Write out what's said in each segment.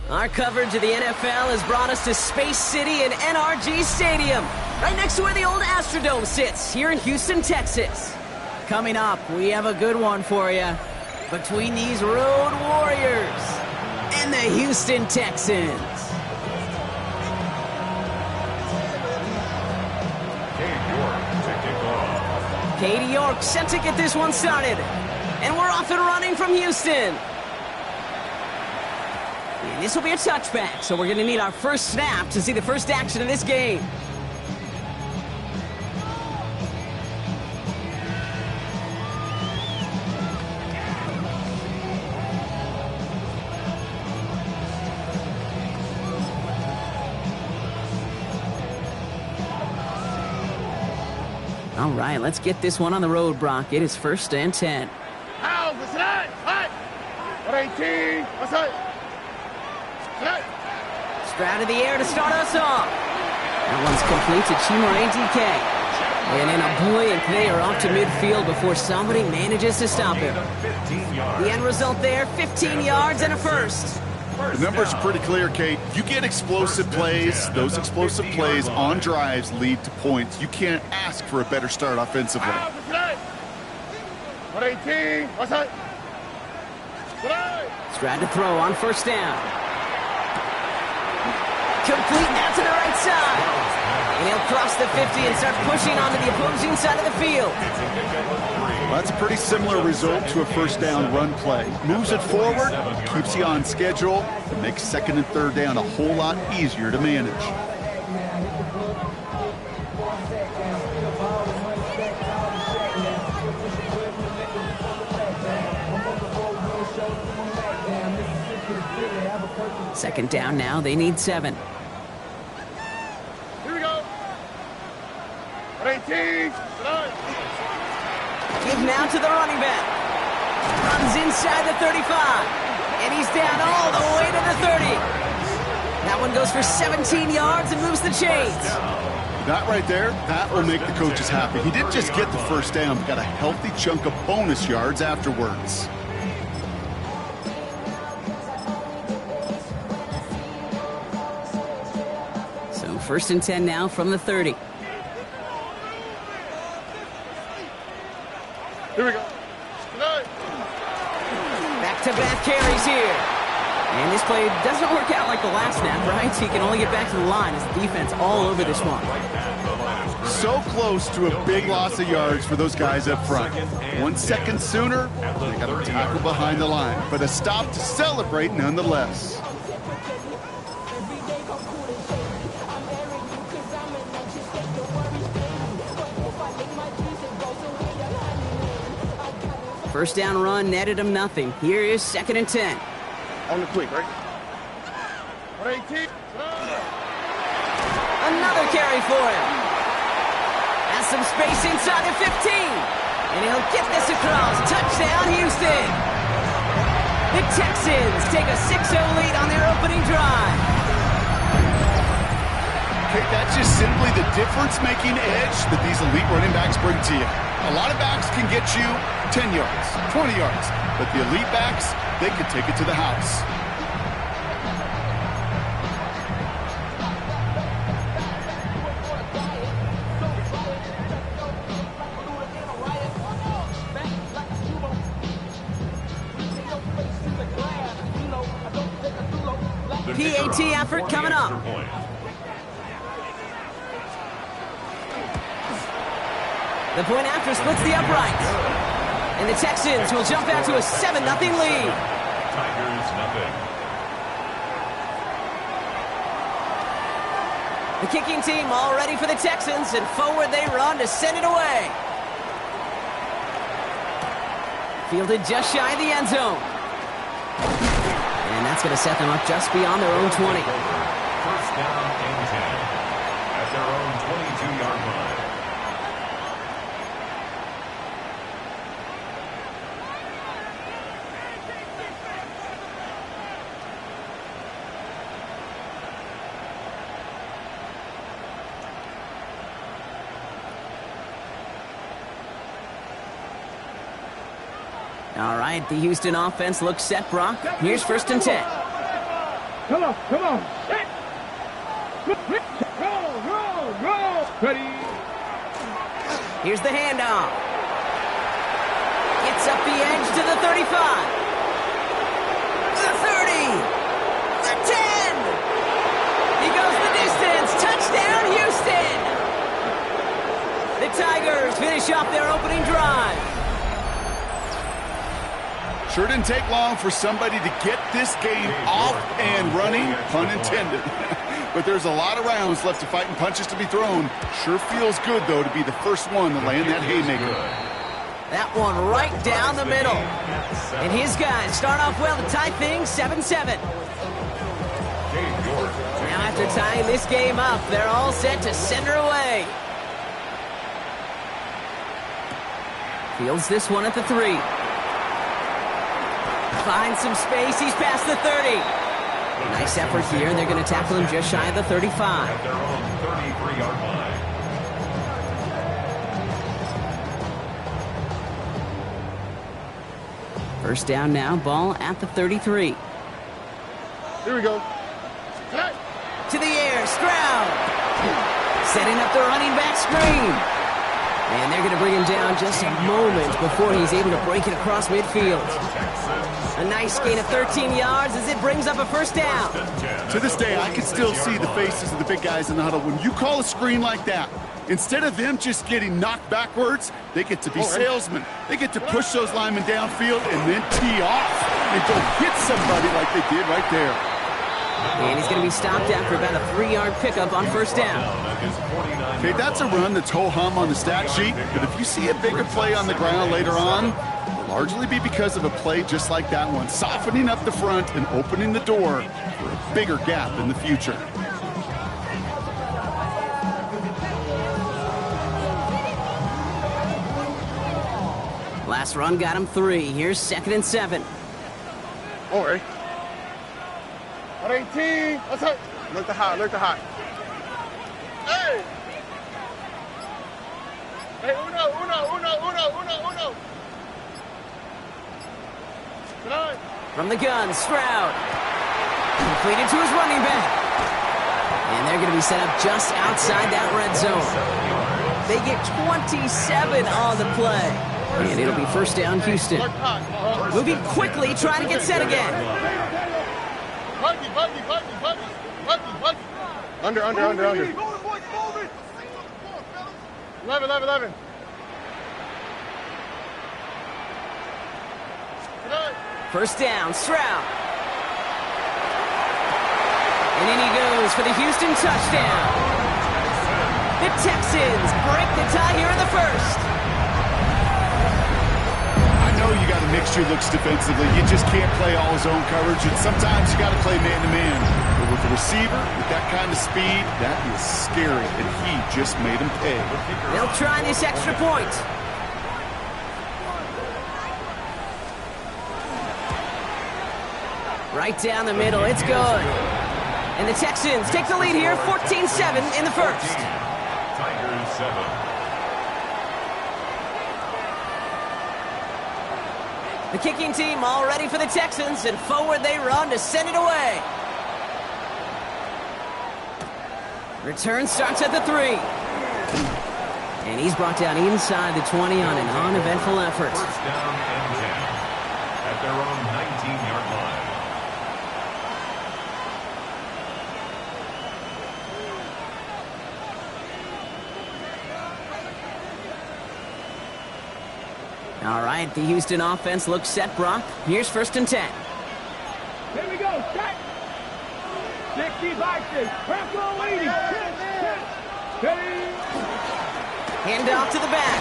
Our coverage of the NFL has brought us to Space City and NRG Stadium, right next to where the old Astrodome sits, here in Houston, Texas. Coming up, we have a good one for you. Between these Road Warriors and the Houston Texans. Katie York set to get this one started. And we're off and running from Houston. And this will be a touchback, so we're going to need our first snap to see the first action of this game. All right, let's get this one on the road, Brock. It is 1st and 10. Stroud in the air to start us off. That one's complete to Chimere DK. And in a blink, they are off to midfield before somebody manages to stop him. The end result there, 15 yards and a first. The numbers are pretty clear, Kate. You get explosive plays. Those explosive plays on drives lead to points. You can't ask for a better start offensively. Stroud to throw on 1st down. Complete now to the right side. And he'll cross the 50 and start pushing onto the opposing side of the field. Well, that's a pretty similar result to a 1st down run play. Moves it forward, keeps you on schedule, and makes 2nd and 3rd down a whole lot easier to manage. Second down now, they need 7. Here we go. 18. Give now to the running back. Runs inside the 35. And he's down all the way to the 30. That one goes for 17 yards and moves the chains. That right there, that will make the coaches happy. He didn't just get the 1st down, but got a healthy chunk of bonus yards afterwards. So 1st and 10 now from the 30. Here we go. Back-to-back carries here. And this play doesn't work out like the last snap, right? So he can only get back to the line as the defense all over this one. So close to a big loss of yards for those guys up front. 1 second sooner, they got a tackle behind the line. But a stop to celebrate nonetheless. First down run netted him nothing. Here is 2nd and 10. On the quick, right? 18. Another carry for him. Has some space inside the 15. And he'll get this across. Touchdown, Houston. The Texans take a 6-0 lead on their opening drive. Okay, that's just simply the difference-making edge that these elite running backs bring to you. A lot of backs can get you 10 yards, 20 yards, but the elite backs, they can take it to the house. PAT effort coming up. The point after splits the uprights. And the Texans will jump out to a 7-0 lead. Tigers nothing. The kicking team all ready for the Texans, and forward they run to send it away. Fielded just shy of the end zone. And that's going to set them up just beyond their own 20. First down and 10 at their own 22-yard line. All right, the Houston offense looks set, Brock. Here's 1st and 10. Come on. Set. Roll. Ready. Here's the handoff. Gets up the edge to the 35. The 30. The 10. He goes the distance. Touchdown, Houston. The Tigers finish off their opening drive. Sure didn't take long for somebody to get this game off and running, pun intended. But there's a lot of rounds left to fight and punches to be thrown. Sure feels good, though, to be the first one to land that haymaker. That one right down the middle. And his guys start off well to tie things 7-7. Now after tying this game up, they're all set to send her away. Fields this one at the 3. Finds some space. He's past the 30. Nice effort here, and they're going to tackle him just shy of the 35. At their own 33-yard line. First down now, ball at the 33. Here we go. To the air, Stroud. Setting up the running back screen. And they're going to bring him down just a moment before he's able to break it across midfield. A nice gain of 13 yards as it brings up a first down. To this day, I can still see the faces of the big guys in the huddle. When you call a screen like that, instead of them just getting knocked backwards, they get to be salesmen. They get to push those linemen downfield and then tee off and go hit somebody like they did right there. And he's going to be stopped after about a 3-yard pickup on first down. Okay, that's a run that's ho-hum on the stat sheet, but if you see a bigger play on the ground later on, it'll largely be because of a play just like that one, softening up the front and opening the door for a bigger gap in the future. Last run got him 3. Here's 2nd and 7. All right. 18. Let's hurt. Look the hot. Hey! Hey, uno. Good. From the gun, Stroud. Completed to his running back. And they're going to be set up just outside that red zone. They get 27 on the play. And it'll be first down, Houston. Moving quickly, trying to get set again. Buggy. Under. 11. First down, Stroud. And in he goes for the Houston touchdown. The Texans break the tie here in the first. I know you got a mixture looks defensively. You just can't play all zone coverage, and sometimes you got to play man-to-man. But with the receiver, with that kind of speed, that is scary, and he just made him pay. They'll try this extra point. Right down the middle, it's good. And the Texans take the lead here, 14-7 in the first. Tigers 7. The kicking team all ready for the Texans, and forward they run to send it away. Return starts at the 3. And he's brought down inside the 20 on an uneventful effort. First down and 10 at their own 19-yard line. All right, the Houston offense looks set, Brock. Here's 1st and 10. Here we go. Set. 60 boxes. Purple waiting. Hand off to the back.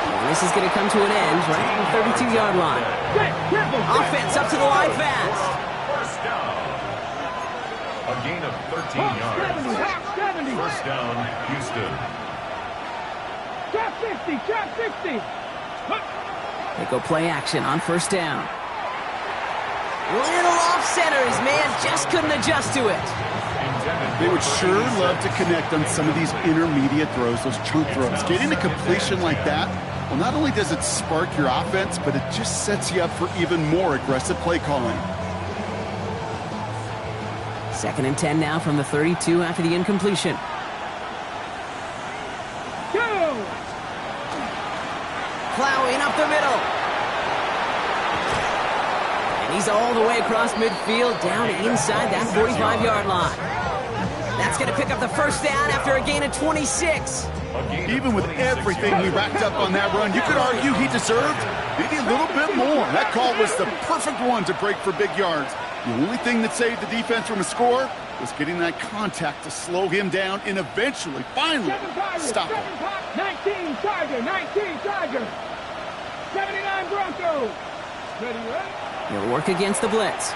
And this is going to come to an end right at the 32-yard line. Offense up to the line fast. First down. A gain of 13 yards. 70. First down, Houston. Trap 50. Trap 50. They go play action on 1st down. Little off center. His man just couldn't adjust to it. They would sure love to connect on some of these intermediate throws, those chunk throws. Getting a completion like that, well, not only does it spark your offense, but it just sets you up for even more aggressive play calling. 2nd and 10 now from the 32 after the incompletion. Plowing up the middle. And he's all the way across midfield, down inside that 45-yard line. That's going to pick up the 1st down after a gain of 26. Even with everything he racked up on that run, you could argue he deserved maybe a little bit more. That call was the perfect one to break for big yards. The only thing that saved the defense from a score was getting that contact to slow him down and eventually, finally, stop him. 19 Tiger. 19 Tiger. 79 Broncos. Ready, right? He'll work against the blitz.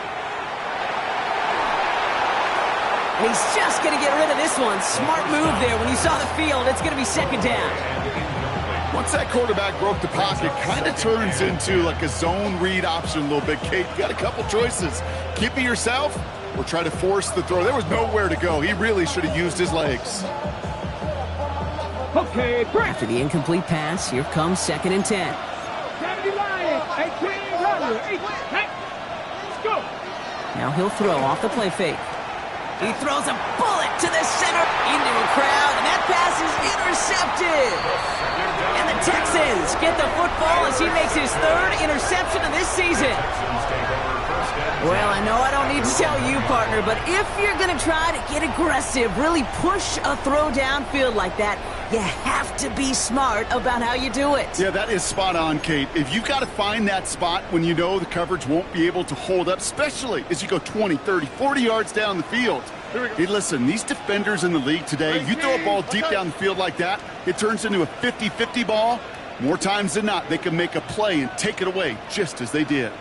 And he's just going to get rid of this one. Smart move there. When you saw the field, it's going to be 2nd down. Once that quarterback broke the pocket, kind of turns into like a zone read option a little bit. Kate, you got a couple choices. Keep it yourself or try to force the throw. There was nowhere to go. He really should have used his legs. Okay, break. After the incomplete pass, here comes 2nd and 10. 70 Lions. 18 Runner. 8. Let's go. Now he'll throw off the play fake. He throws a bullet to the center into a crowd, and that pass is intercepted. And the Texans get the football as he makes his 3rd interception of this season. Well, I know I don't need to tell you, partner, but if you're going to try to get aggressive, really push a throw downfield like that, you have to be smart about how you do it. Yeah, that is spot on, Kate. If you've got to find that spot when you know the coverage won't be able to hold up, especially as you go 20, 30, 40 yards down the field. Hey, listen, these defenders in the league today, you throw a ball deep down the field like that, it turns into a 50-50 ball. More times than not, they can make a play and take it away just as they did.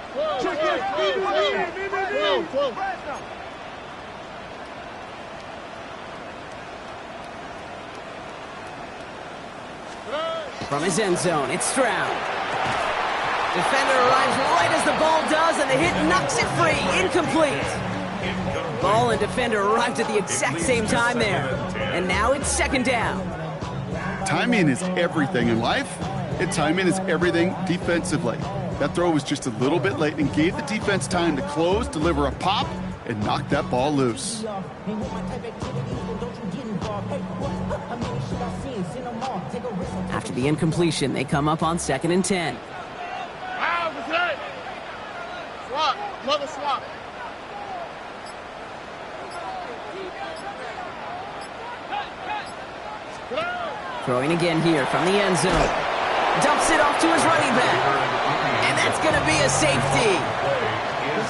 From his end zone, it's Stroud. Defender arrives right as the ball does, and the hit knocks it free. Incomplete. Ball and defender arrived at the exact same time there. And now it's 2nd down. Timing is everything in life, and timing is everything defensively. That throw was just a little bit late and gave the defense time to close, deliver a pop, and knock that ball loose. After the incompletion, they come up on 2nd and 10. Swap. Another swap. Throwing again here from the end zone. Dumps it off to his running back. And that's going to be a safety.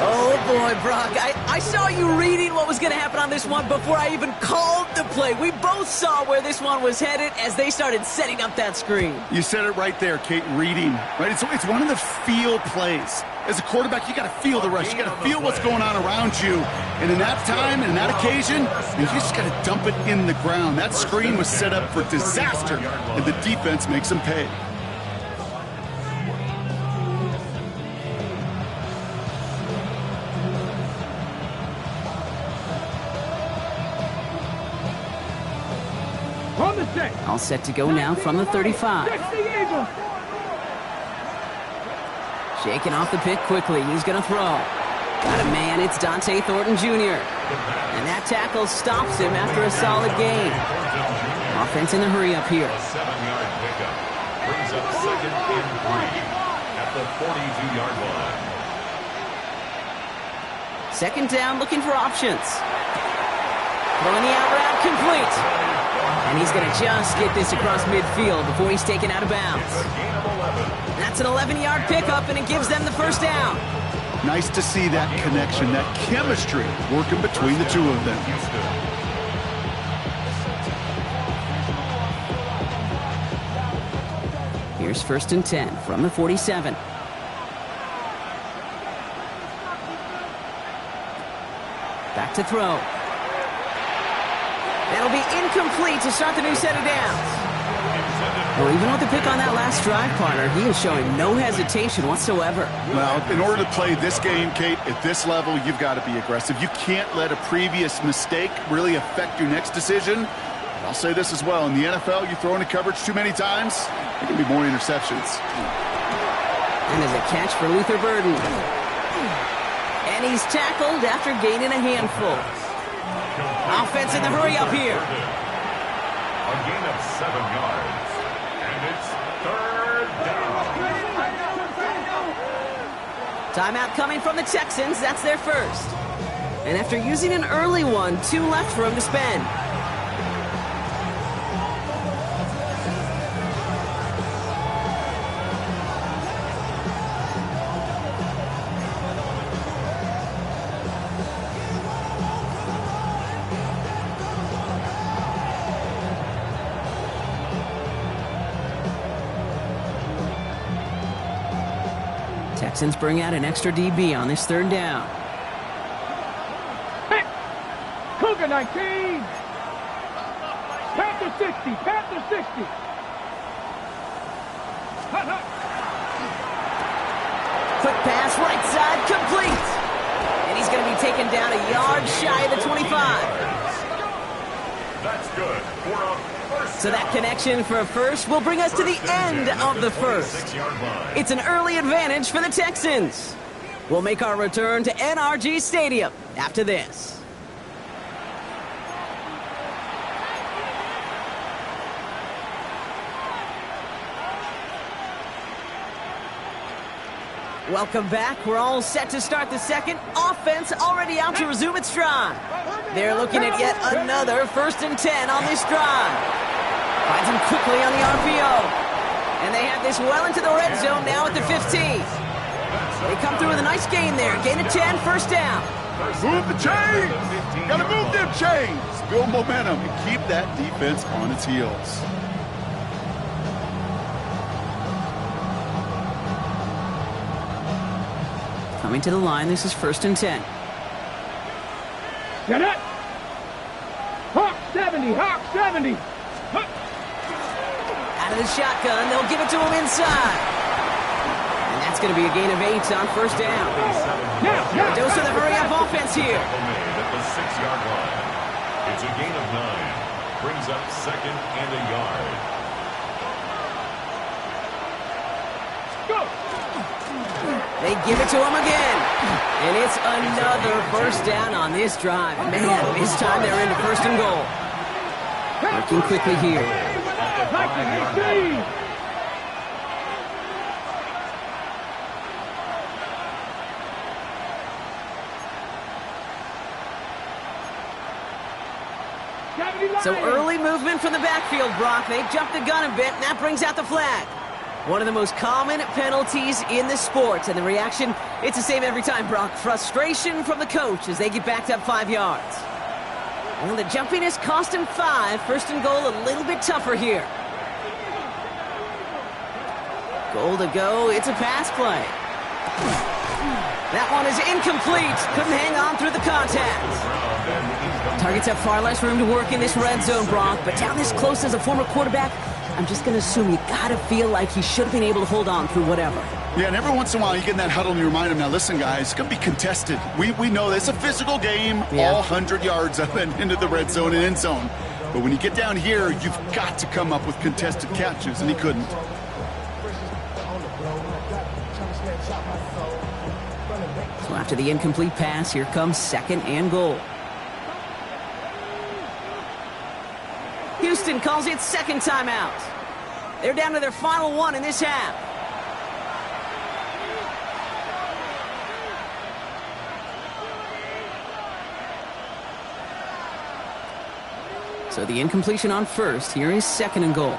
Oh, boy, Brock. I saw you reading what was going to happen on this one before I even called the play. We both saw where this one was headed as they started setting up that screen. You said it right there, Kate, reading. Right? It's one of the feel plays. As a quarterback, you got to feel the rush. You got to feel what's going on around you. And in that time, and in that occasion, you just got to dump it in the ground. That screen was set up for disaster, and the defense makes them pay. All set to go now from the 35. Shaking off the pick quickly. He's going to throw. Got a man. It's Dante Thornton Jr. And that tackle stops him after a solid gain. Offense in the hurry up here. A 7-yard pickup brings up 2nd and 3 at the 42-yard line. 2nd down, looking for options. Throwing the out route complete. And he's going to just get this across midfield before he's taken out of bounds. It's a gain of 11. That's an 11-yard pickup, and it gives them the first down. Nice to see that connection, that chemistry working between the two of them. Houston. Here's 1st and 10 from the 47. Back to throw. That'll be incomplete to start the new set of downs. Well, even with the pick on that last drive, partner, he is showing no hesitation whatsoever. Well, in order to play this game, Kate, at this level, you've got to be aggressive. You can't let a previous mistake really affect your next decision. I'll say this as well. In the NFL, you throw into coverage too many times, there can be more interceptions. And there's a catch for Luther Burden. And he's tackled after gaining a handful. Offense in the hurry up here. A gain of 7 yards. And it's 3rd down. Timeout coming from the Texans. That's their first. And after using an early one, 2 left for him to spend. Texans bring out an extra DB on this 3rd down. Cougar 19. Panther 60. Panther 60. Quick pass, right side, complete. And he's going to be taken down a yard shy of the 25. That's good for a first So that connection for a first will bring us to the end of the first. 6-yard line. It's an early advantage for the Texans. We'll make our return to NRG Stadium after this. Welcome back. We're all set to start the second. Offense already out to resume its drive. They're looking at yet another 1st and 10 on this drive. Finds him quickly on the RPO. And they have this well into the red zone now at the 15. They come through with a nice gain there. Gain of 10, first down. Move the chains! Gotta move them chains! Build momentum and keep that defense on its heels. Coming to the line, this is 1st and 10. Get it. Hawk 70. Hawk 70. Out of the shotgun, they'll give it to him inside. And that's going to be a gain of 8 on 1st down. Now. Dose of the hurry-up offense here. Made at the 6-yard line. It's a gain of 9. Brings up 2nd and a yard. Go. They give it to him again. And it's another first down on this drive. Man, this time they're into 1st and goal. Working quickly here. At the 5-yard line. So early movement from the backfield, Brock. They jumped the gun a bit, and that brings out the flag. One of the most common penalties in the sport, and the reaction, it's the same every time, Brock. Frustration from the coach as they get backed up 5 yards. Well, the jumpiness cost him 5. 1st and goal, a little bit tougher here. Goal to go. It's a pass play. That one is incomplete. Couldn't hang on through the contact. Targets have far less room to work in this red zone, Brock, but down this close as a former quarterback, I'm just going to assume you got to feel like he should have been able to hold on through whatever. Yeah, and every once in a while you get in that huddle and you remind him, now listen, guys, it's going to be contested. We know this. It's a physical game, all 100 yards up and into the red zone and end zone. But when you get down here, you've got to come up with contested catches, and he couldn't. So after the incomplete pass, here comes 2nd and goal. Houston calls it 2nd timeout. They're down to their final one in this half. So the incompletion on first. Here is 2nd and goal.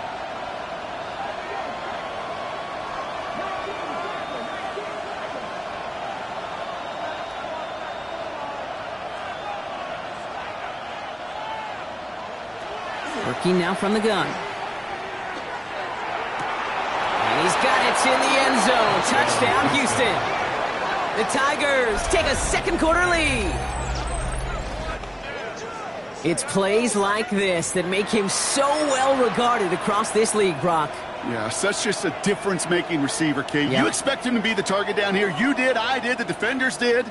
Working now from the gun. And he's got it in the end zone. Touchdown, Houston. The Tigers take a second quarter lead. It's plays like this that make him so well regarded across this league, Brock. Yeah, such just a difference-making receiver, Kate. Yeah. You expect him to be the target down here. You did, I did, the defenders did.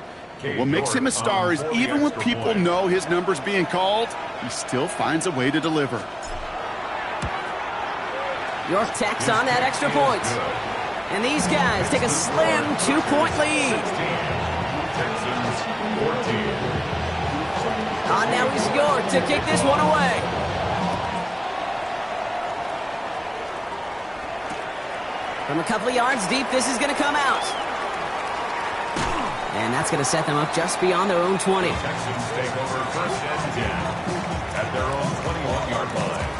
What makes him a star is even when people know his number's being called, he still finds a way to deliver. York tacks on that extra point. And these guys take a slim 2-point lead. Texans 14. Now he's scored to kick this one away. From a couple of yards deep, this is going to come out. And that's going to set them up just beyond their own 20. Texans take over 1st and 10 at their own 21-yard line.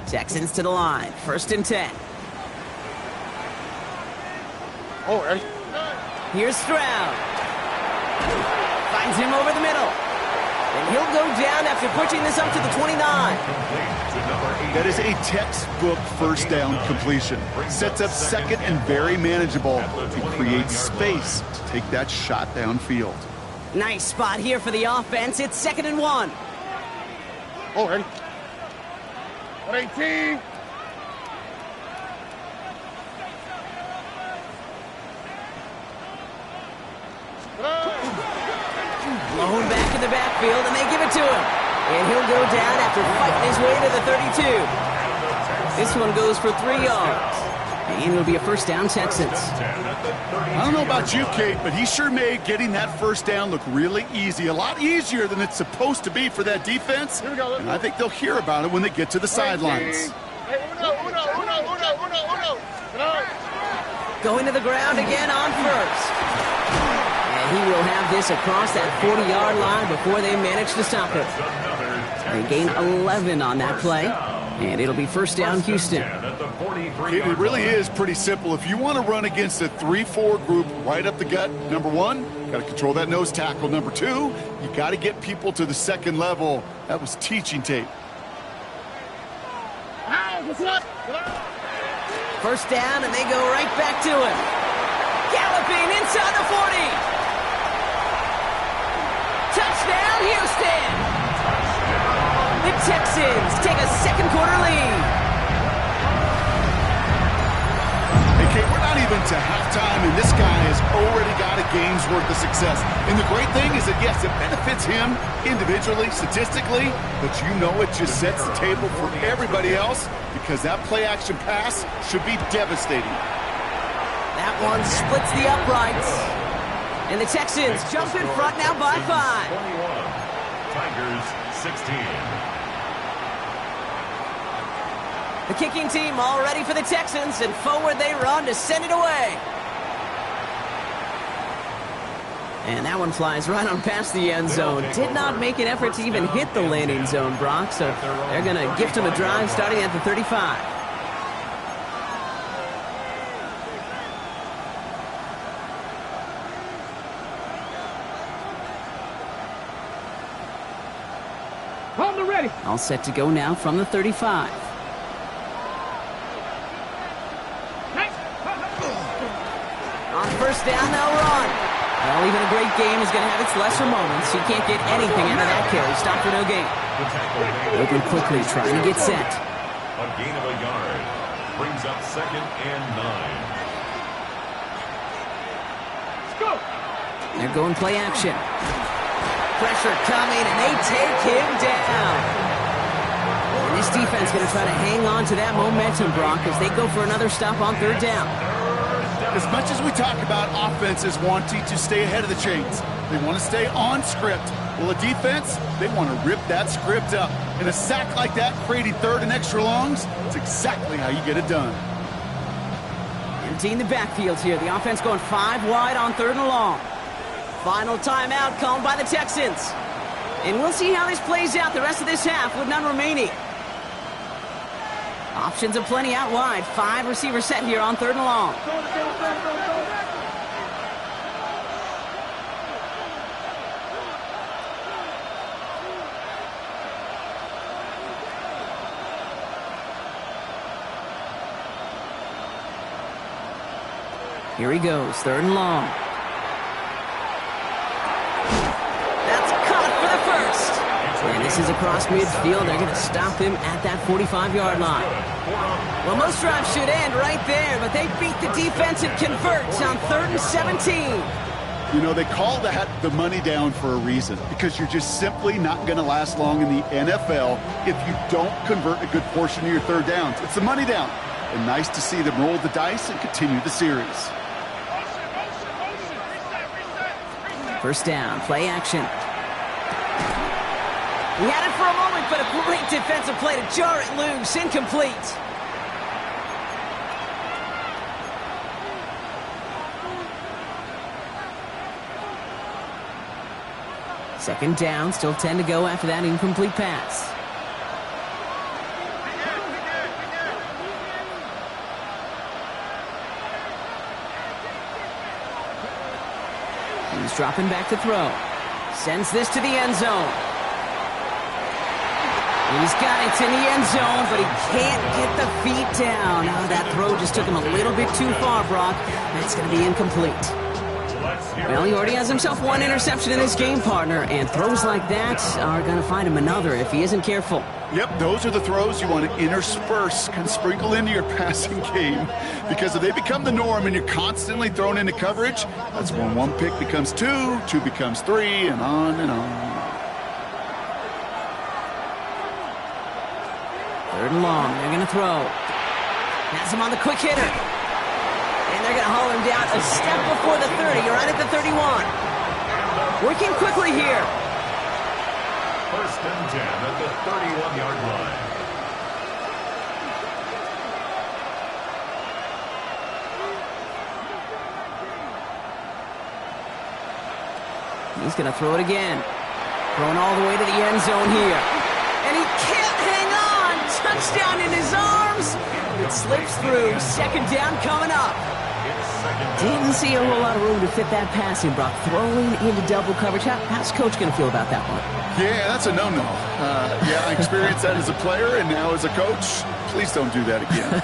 Texans to the line. 1st and 10. Oh, ready? Here's Stroud. Finds him over the middle. And he'll go down after pushing this up to the 29. That is a textbook first down completion. Sets up 2nd and very manageable. It creates space to take that shot downfield. Nice spot here for the offense. It's 2nd and 1. Oh, ready? 118. Blown back in the backfield, and they give it to him. And he'll go down after fighting his way to the 32. This one goes for 3 yards. And it'll be a first down, Texans. I don't know about you, Kate, but he sure made getting that first down look really easy. A lot easier than it's supposed to be for that defense. Here we go. And I think they'll hear about it when they get to the sidelines. Hey, uno. Going to the ground again on first. And he will have this across that 40-yard line before they manage to stop it. They gain 11 on that play. And it'll be first down, Houston. It really is pretty simple. If you want to run against a 3-4 group right up the gut, number 1, you got to control that nose tackle. Number 2, you got to get people to the 2nd level. That was teaching tape. First down, and they go right back to him. Galloping inside the 40. Touchdown, Houston! The Texans take a second quarter lead. Hey, Kate, we're not even to halftime, and this guy has already got a game's worth of success. And the great thing is that, yes, it benefits him individually, statistically, but you know it just sets the table for everybody else because that play-action pass should be devastating. That one splits the uprights. And the Texans jump in front now by 5. 21. Tigers 16. The kicking team all ready for the Texans, and forward they run to send it away. And that one flies right on past the end zone. Did not make an effort to even hit the landing zone, Brock, so they're going to gift him a drive starting at the 35. Hold the ready. All set to go now from the 35. On first down, they'll run. Well, even a great game is going to have its lesser moments. You can't get anything out of that carry. Stop for no gain. Open quickly, trying to get set. A gain of a yard. Brings up 2nd and 9. Let's go. They're going play action. Pressure coming, and they take him down. And this defense going to try to hang on to that momentum, Brock, as they go for another stop on 3rd down. As much as we talk about offenses wanting to stay ahead of the chains, they want to stay on script. Well, a defense, they want to rip that script up. And a sack like that, creating third and extra longs, it's exactly how you get it done. Emptying the backfield here. The offense going 5 wide on 3rd and long. Final timeout called by the Texans. And we'll see how this plays out the rest of this half with none remaining. Options aplenty out wide. 5 receivers set here on 3rd and long. Here he goes, 3rd and long. That's caught for the first. And this is across midfield. They're going to stop him at that 45-yard line. Well, most drives should end right there, but they beat the defense and convert on 3rd and 17. You know, they call that the money down for a reason, because you're just simply not going to last long in the NFL if you don't convert a good portion of your 3rd downs. It's the money down. And nice to see them roll the dice and continue the series. First down, play action. He had it for a moment, but a great defensive play to jar it loose. Incomplete. Second down, still 10 to go after that incomplete pass. He's dropping back to throw. Sends this to the end zone. He's got it in the end zone, but he can't get the feet down. Oh, that throw just took him a little bit too far, Brock. That's going to be incomplete. Well, he already has himself 1 interception in this game, partner, and throws like that are going to find him another if he isn't careful. Yep, those are the throws you want to intersperse, can sprinkle into your passing game, because if they become the norm and you're constantly thrown into coverage, that's when 1 pick becomes 2, 2 becomes 3, and on and on. 3rd and long, they're going to throw. Has him on the quick hitter. And they're going to haul him down a step before the 30. You're right at the 31. Working quickly here. First and 10 at the 31-yard line. He's going to throw it again. Throwing all the way to the end zone here. And he can't hang on. Touchdown in his arms. It slips through. Second down coming up. Didn't see a whole lot of room to fit that passing, Brock. Throwing into double coverage. How's Coach going to feel about that one? Yeah, that's a no-no. Yeah, I experienced that as a player and now as a coach. Please don't do that again.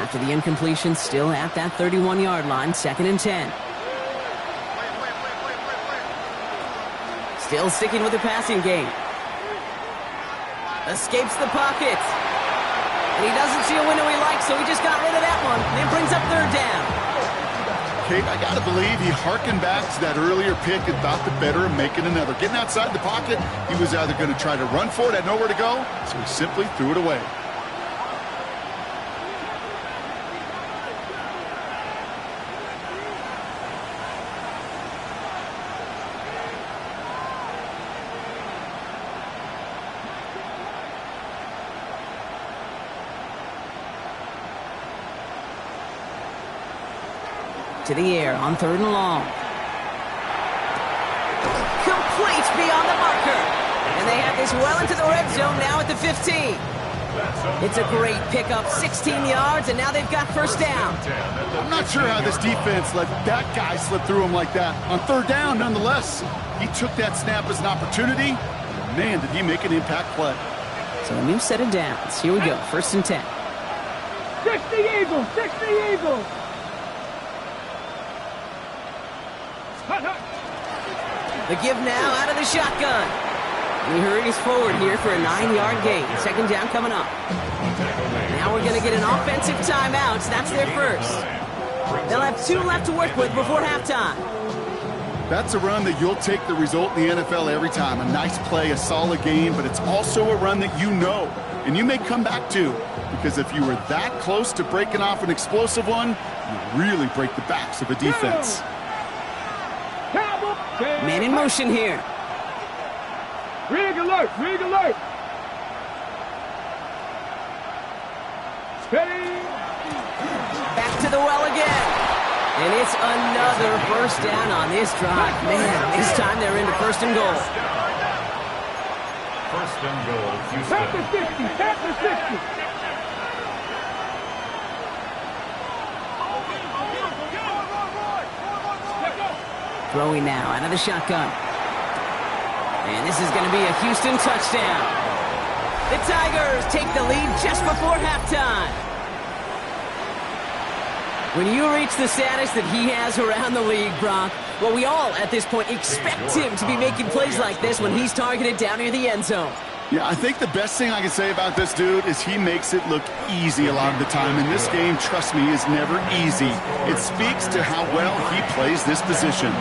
After the incompletion, still at that 31-yard line, 2nd and 10. Still sticking with the passing game. Escapes the pocket. And he doesn't see a window he likes, so he just got rid of that one. And brings up 3rd down. Kate, I got to believe he harkened back to that earlier pick and thought the better of making another. Getting outside the pocket, he was either going to try to run for it, had nowhere to go, so he simply threw it away. To the air on 3rd and long. Complete beyond the marker. And they have this well into the red zone now at the 15. It's a great pickup, 16 yards, and now they've got first down. I'm not sure how this defense let that guy slip through him like that. On 3rd down, nonetheless, he took that snap as an opportunity. Man, did he make an impact play. So a new set of downs. Here we go, 1st and 10. 60 Eagles, 60 Eagles. The give now out of the shotgun. And he hurries forward here for a 9-yard gain. 2nd down coming up. Now we're going to get an offensive timeout. That's their first. They'll have 2 left to work with before halftime. That's a run that you'll take the result in the NFL every time. A nice play, a solid game, but it's also a run that you know, and you may come back to, because if you were that close to breaking off an explosive one, you really break the backs of a defense. Man in motion here. Rig alert! Rig alert! Steady! Back to the well again. And it's another first down on this drive. Man, this time they're into first and goal. First and goal, Houston. Tap the 60! Tap the 60! Throwing now out of the shotgun. And this is going to be a Houston touchdown. The Tigers take the lead just before halftime. When you reach the status that he has around the league, Brock, well, we all at this point expect him to be making plays like this when he's targeted down near the end zone. Yeah, I think the best thing I can say about this dude is he makes it look easy a lot of the time. And this game, trust me, is never easy. It speaks to how well he plays this position. 21.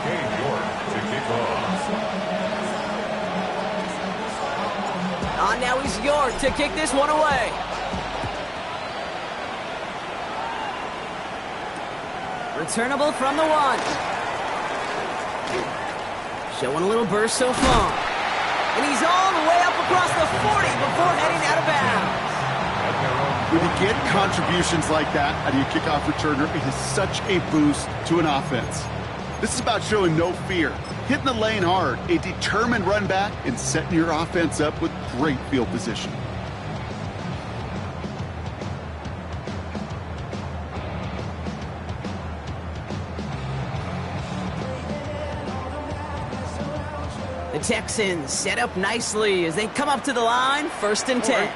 Gabe York to kick off. Now he's York to kick this one away. Returnable from the 1. Showing a little burst so far. And he's all the way up across the 40 before heading out of bounds. When you get contributions like that out of your kickoff returner, it is such a boost to an offense. This is about showing no fear, hitting the lane hard, a determined run back, and setting your offense up with great field position. The Texans set up nicely as they come up to the line, 1st and 10.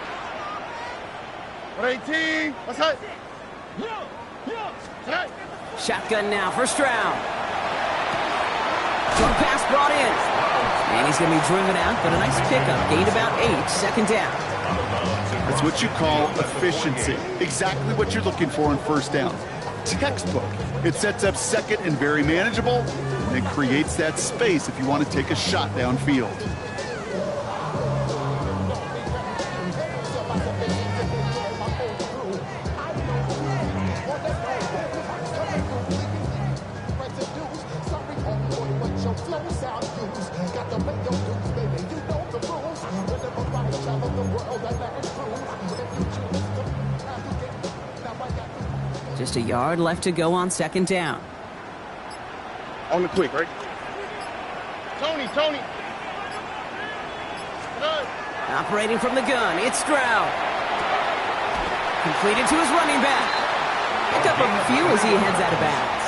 118. What's that? Shotgun now, first round. Short pass brought in. And he's going to be driven out, but a nice pickup. Gained about 8, 2nd down. That's what you call efficiency. Exactly what you're looking for in first down. Textbook. It sets up second and very manageable, and it creates that space if you want to take a shot downfield. Just a yard left to go on 2nd down. On the quick, right? Tony. Operating from the gun, it's Stroud. Completed to his running back. Pick up a few as he heads out of bounds.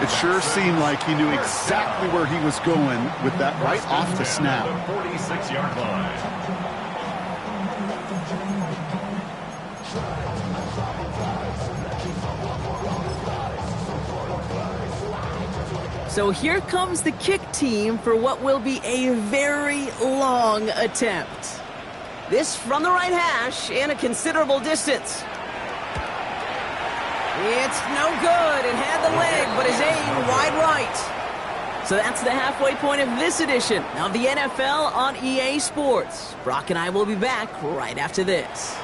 It sure seemed like he knew exactly where he was going with that right off the snap. 46-yard line. So here comes the kick team for what will be a very long attempt. This from the right hash and a considerable distance. It's no good. It had the leg, but his aim wide right. So that's the halfway point of this edition of the NFL on EA Sports. Brock and I will be back right after this.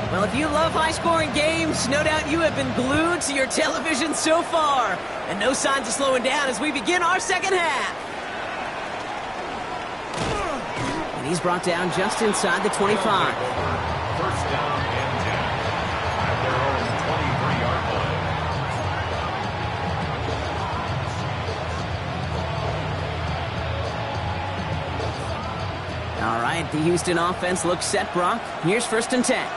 Well, if you love high-scoring games, no doubt you have been glued to your television so far. And no signs of slowing down as we begin our second half. And he's brought down just inside the 25. First down and 10 at their own 23-yard line. All right, the Houston offense looks set, Brock. Here's 1st and 10.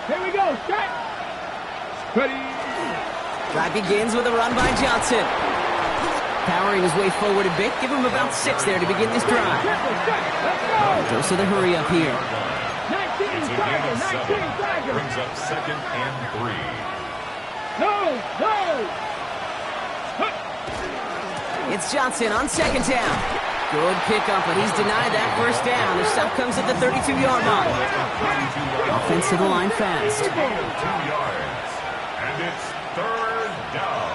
Here we go, set! Ready! Drive begins with a run by Johnson. Powering his way forward a bit. Give him about 6 there to begin this drive. Goes to the hurry up here. 19 Tiger, 19 Tiger! Brings up 2nd and 3. No! It's Johnson on 2nd down. Good pickup, but he's denied that first down. The stop comes at the 32-yard line. Offense to the line fast. 2 yards. And it's 3rd down.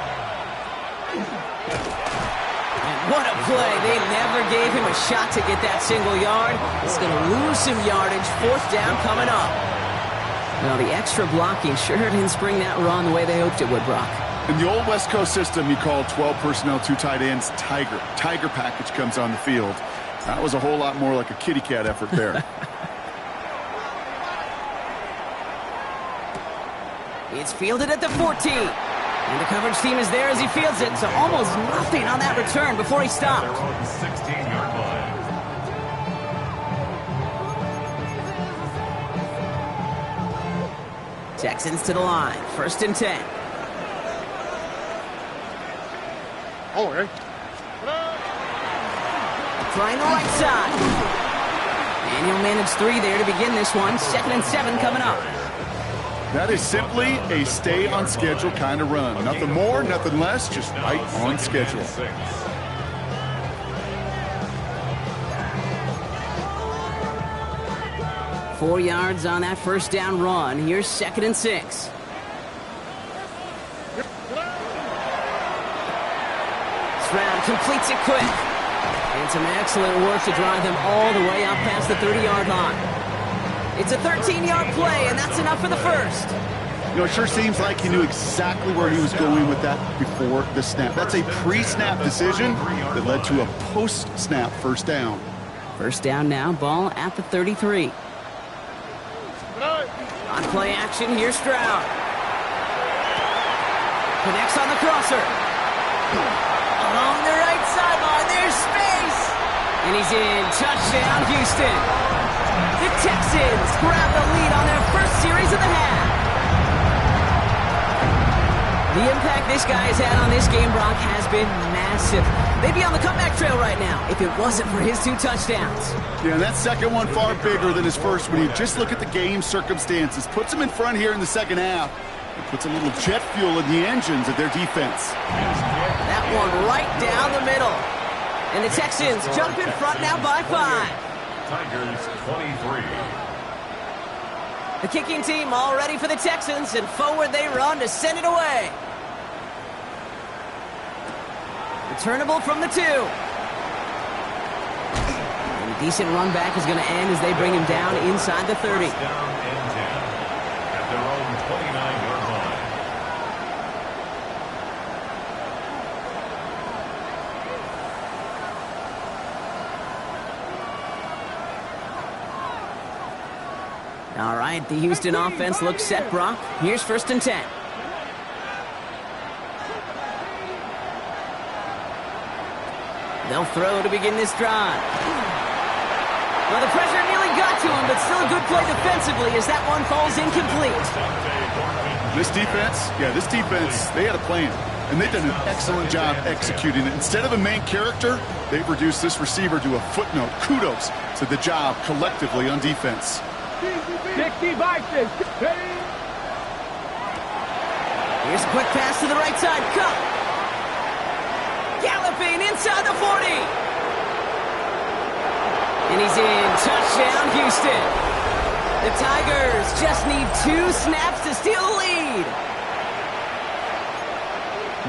And what a play. They never gave him a shot to get that single yard. He's going to lose some yardage. 4th down coming up. Well, the extra blocking sure didn't spring that run the way they hoped it would, Brock. In the old West Coast system, you called 12 personnel, 2 tight ends, Tiger. Tiger package comes on the field. That was a whole lot more like a kitty cat effort there. It's fielded at the 14. And the coverage team is there as he fields it, so almost nothing on that return before he stopped. They're on the 16-yard line. Texans to the line. 1st and 10. Oh, okay. Trying the right side. And he'll manage 3 there to begin this one. 2nd and 7 coming up. That is simply a stay on schedule kind of run. Nothing more, nothing less, just right on schedule. 4 yards on that 1st down run. Here's 2nd and 6. Stroud completes it quick. And some excellent work to drive them all the way up past the 30-yard line. It's a 13-yard play, and that's enough for the 1st. You know, it sure seems like he knew exactly where he was going with that before the snap. That's a pre-snap decision that led to a post-snap 1st down. 1st down now, ball at the 33. On play action, here's Stroud. Connects on the crosser. Along the right sideline, there's space. And he's in. Touchdown, Houston. The Texans grab the lead on their first series of the half. The impact this guy has had on this game, Brock, has been massive. They'd be on the comeback trail right now if it wasn't for his 2 touchdowns. Yeah, and that second one far bigger than his first when you just look at the game circumstances. Puts him in front here in the second half. It puts a little jet fuel in the engines of their defense. That one right down the middle. And the Texans jump in front now by 5. Tigers 23. The kicking team all ready for the Texans, and forward they run to send it away. Returnable from the 2. And a decent run back is going to end as they bring him down inside the 30. First down and 10 at their own 29-yard line. All right, the Houston offense looks set, Brock. Here's 1st and 10. They'll throw to begin this drive. Well, the pressure nearly got to him, but still a good play defensively as that one falls incomplete. This defense, they had a plan, and they've done an excellent job executing it. Instead of a main character, they've reduced this receiver to a footnote. Kudos to the job collectively on defense. 60 boxes. Here's a quick pass to the right side. Cup. Galloping inside the 40. And he's in. Touchdown, Houston. The Tigers just need 2 snaps to steal the lead.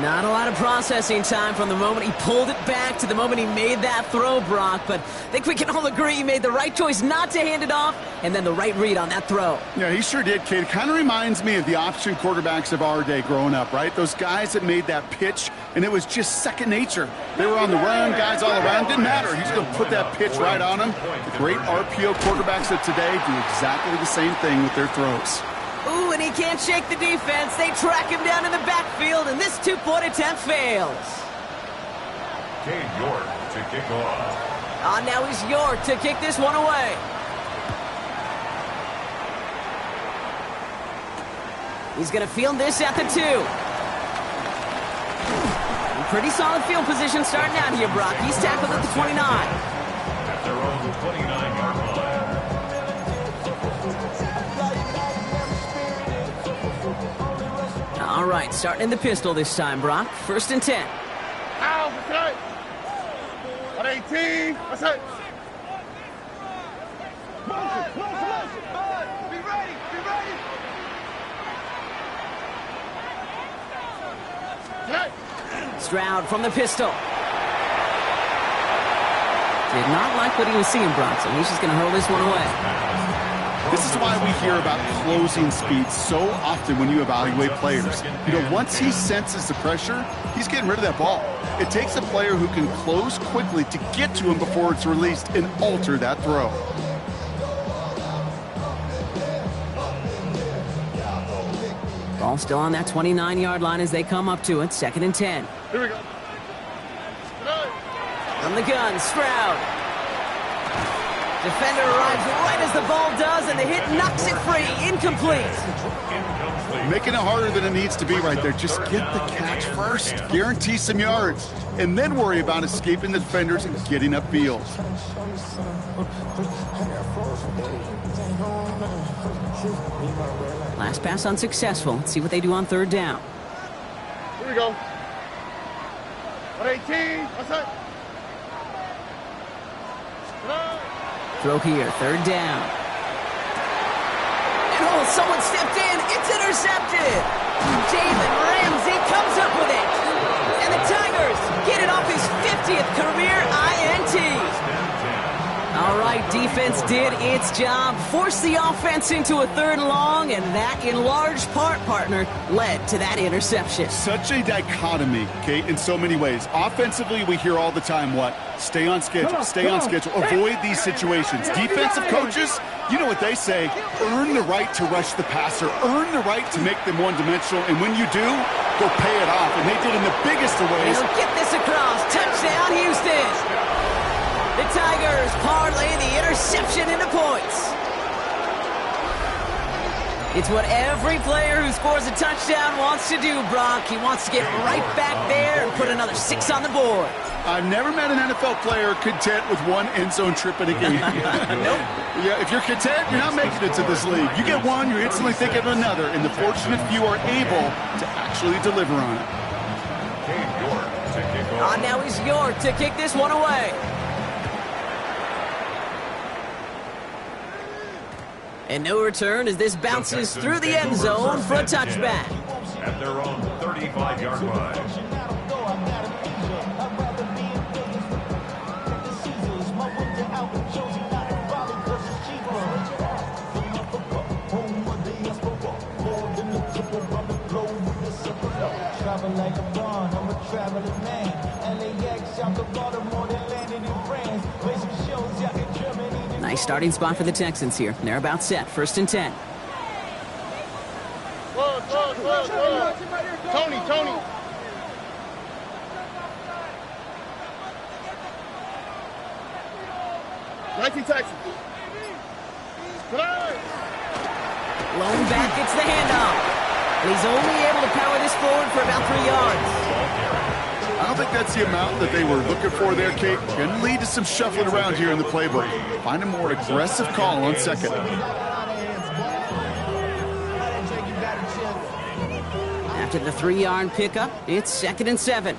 Not a lot of processing time from the moment he pulled it back to the moment he made that throw, Brock. But I think we can all agree he made the right choice not to hand it off, and then the right read on that throw. Yeah, he sure did, kid. It kind of reminds me of the option quarterbacks of our day growing up, right? Those guys that made that pitch, and it was just second nature. They were on the run, guys all around. Didn't matter. He's going to put that pitch right on them. The great RPO quarterbacks of today do exactly the same thing with their throws. Ooh, and he can't shake the defense. They track him down in the backfield, and this 2-point attempt fails. Cade York to kick off. Now he's York to kick this one away. He's going to field this at the 2. Pretty solid field position starting out here, Brock. He's tackled at the 29. At their own 29-yard line. All right, starting in the pistol this time, Brock. 1st and 10. Ow, what's that? 118. What's that? Be ready. Hey. Stroud from the pistol. Did not like what he was seeing, Bronson. He's just going to hurl this one away. This is why we hear about closing speed so often when you evaluate players. You know, once he senses the pressure, he's getting rid of that ball. It takes a player who can close quickly to get to him before it's released and alter that throw. Ball still on that 29-yard line as they come up to it. 2nd and 10. Here we go. From the gun, Stroud. Defender arrives right as the ball does, and the hit knocks it free. Incomplete. Making it harder than it needs to be right there. Just get the catch first. Guarantee some yards. And then worry about escaping the defenders and getting upfield. Last pass unsuccessful. Let's see what they do on 3rd down. Here we go. 118. What's that? Throw here, 3rd down. And oh, someone stepped in. It's intercepted. Jalen Ramsey comes up with it. And the Tigers get it off his 50th career INT. All right, defense did its job. Forced the offense into a 3rd and long, and that, in large part, partner, led to that interception. Such a dichotomy, Kate, in so many ways. Offensively, we hear all the time what? Stay on schedule, stay on schedule, avoid these situations. Defensive coaches, you know what they say, earn the right to rush the passer, earn the right to make them one-dimensional, and when you do, go pay it off. And they did in the biggest of ways. He'll get this across. Touchdown, Houston. The Tigers parlay the interception into points. It's what every player who scores a touchdown wants to do, Brock. He wants to get right back there and put another 6 on the board. I've never met an NFL player content with one end zone trip in a game. Nope. Yeah, if you're content, you're not making it to this league. You get one, you're instantly thinking of another, and the fortunate few are able to actually deliver on it. Now he's York to kick this one away. And no return as this bounces through the end zone for a touchback. At their own 35-yard line. Nice starting spot for the Texans here. They're about set. 1st and 10. Tony. 19 Texans. Lone back gets the handoff. And he's only able to power this forward for about 3 yards. I don't think that's the amount that they were looking for there, Kate. Going to lead to some shuffling around here in the playbook. Find a more aggressive call on 2nd. After the 3-yard pickup, it's 2nd and 7.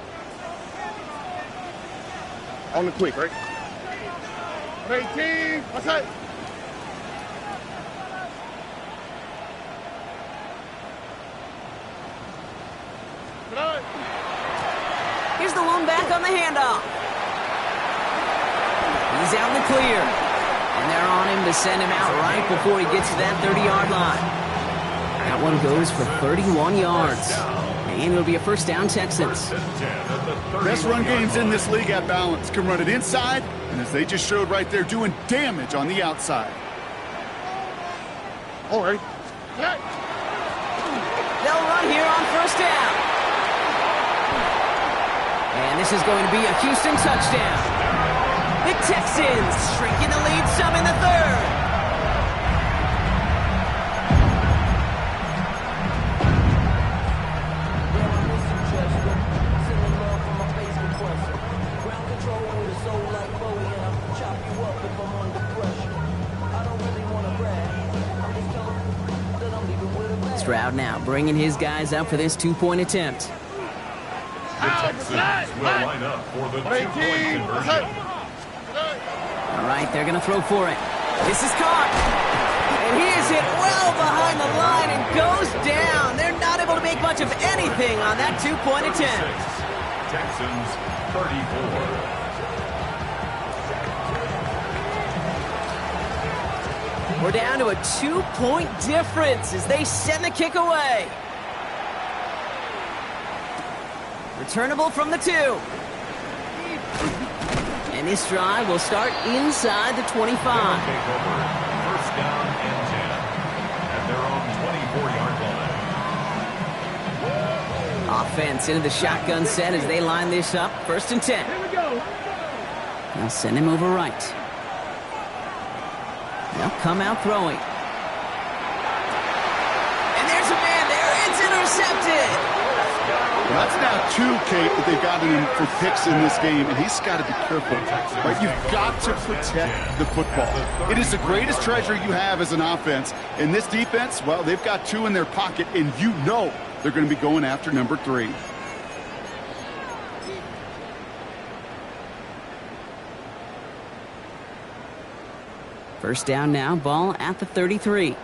On the quick, right? 18. What's that? Here's the lone back on the handoff. He's out in the clear. And they're on him to send him out right before he gets to that 30-yard line. That one goes for 31 yards. And it'll be a 1st down, Texans. Best run games in this league at balance. Can run it inside, and as they just showed right there, doing damage on the outside. All right. They'll run here on 1st down. And this is going to be a Houston touchdown. The Texans shrinking the lead some in the 3rd. Stroud now bringing his guys up for this 2-point attempt. The Texans will line up for the 2-point conversion. All right, they're going to throw for it. This is caught. And he is hit well behind the line and goes down. They're not able to make much of anything on that 2-point attempt. Texans 34. We're down to a 2-point difference as they send the kick away. Returnable from the 2. And this drive will start inside the 25. First down and 10 at their own 24-yard line. Offense into the shotgun set as they line this up. First and 10. Here we go. They'll send him over right. They'll come out throwing. And there's a man there. It's intercepted. Well, that's now 2, Kate, that they've gotten him for picks in this game, and he's got to be careful. Right? You've got to protect the football. It is the greatest treasure you have as an offense. In this defense, well, they've got 2 in their pocket, and you know they're going to be going after number 3. First down now, ball at the 33.